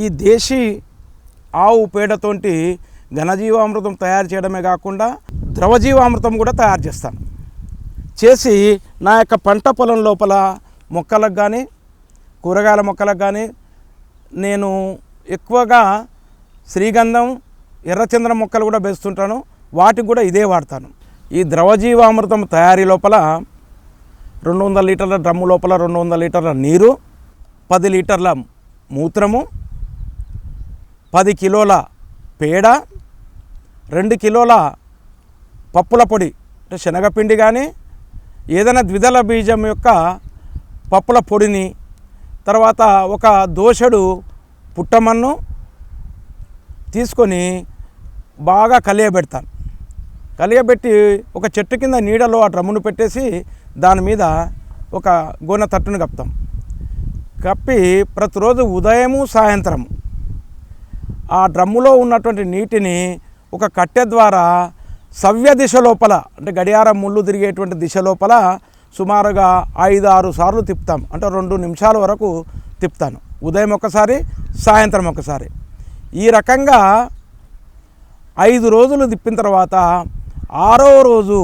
ఈ దేశీ ఆవు పేడతోటి ఘనజీవామృతం తయారు చేయడమే కాకుండా ద్రవజీవామృతం కూడా తయారు చేస్తాను. చేసి నా యొక్క పంట పొలం లోపల మొక్కలకు కానీ కూరగాయల మొక్కలకు కానీ నేను ఎక్కువగా శ్రీగంధం ఎర్రచందనం మొక్కలు కూడా వేస్తుంటాను. వాటికి కూడా ఇదే వాడతాను. ఈ ద్రవజీవామృతం తయారీ లోపల 200 లీటర్ల డ్రమ్ము లోపల 200 లీటర్ల నీరు, 10 లీటర్ల మూత్రము, 10 కిలోల పేడ, 2 కిలోల పప్పుల పొడి అంటే శనగపిండి కానీ ఏదైనా ద్విదళ బీజం యొక్క పప్పుల పొడిని, తర్వాత ఒక దోసెడు పుట్టమన్ను తీసుకొని బాగా కలియబెడతాను. కలియబెట్టి ఒక చెట్టు కింద నీడలో ఆ డ్రమ్మును పెట్టేసి దాని మీద ఒక గోనె తట్టును కప్పుతాం. కప్పి ప్రతిరోజు ఉదయము సాయంత్రం ఆ డ్రమ్ములో ఉన్నటువంటి నీటిని ఒక కట్టె ద్వారా సవ్య దిశ లోపల అంటే గడియారం ముళ్ళు తిరిగేటువంటి దిశ లోపల సుమారుగా 5-6 సార్లు తిప్పుతాం. అంటే 2 నిమిషాల వరకు తిప్పుతాను. ఉదయం ఒకసారి, సాయంత్రం ఒకసారి. ఈ రకంగా 5 రోజులు తిప్పిన తర్వాత 6వ రోజు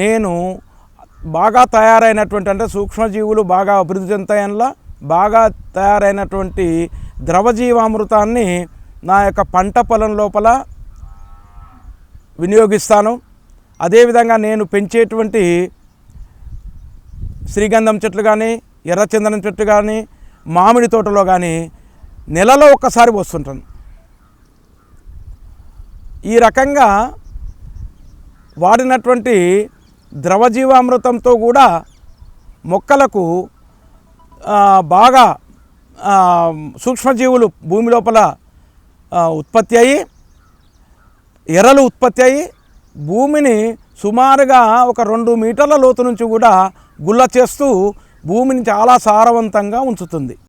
నేను బాగా తయారైనటువంటి అంటే సూక్ష్మజీవులు బాగా అభివృద్ధి చెందుతాయనలా బాగా తయారైనటువంటి ద్రవజీవామృతాన్ని నా యొక్క పంట పొలం లోపల వినియోగిస్తాను. అదేవిధంగా నేను పెంచేటువంటి శ్రీగంధం చెట్లు కానీ ఎర్రచందనం చెట్లు కానీ మామిడి తోటలో కానీ నెలలో ఒక్కసారి వస్తుంటాను. ఈ రకంగా వాడినటువంటి ద్రవజీవామృతంతో కూడా మొక్కలకు బాగా సూక్ష్మజీవులు భూమి లోపల ఉత్పత్తి అయ్యి ఎర్రలు ఉత్పత్తి అయ్యి భూమిని సుమారుగా ఒక 2 మీటర్ల లోతు నుంచి కూడా గుల్ల చేస్తూ భూమిని చాలా సారవంతంగా ఉంచుతుంది.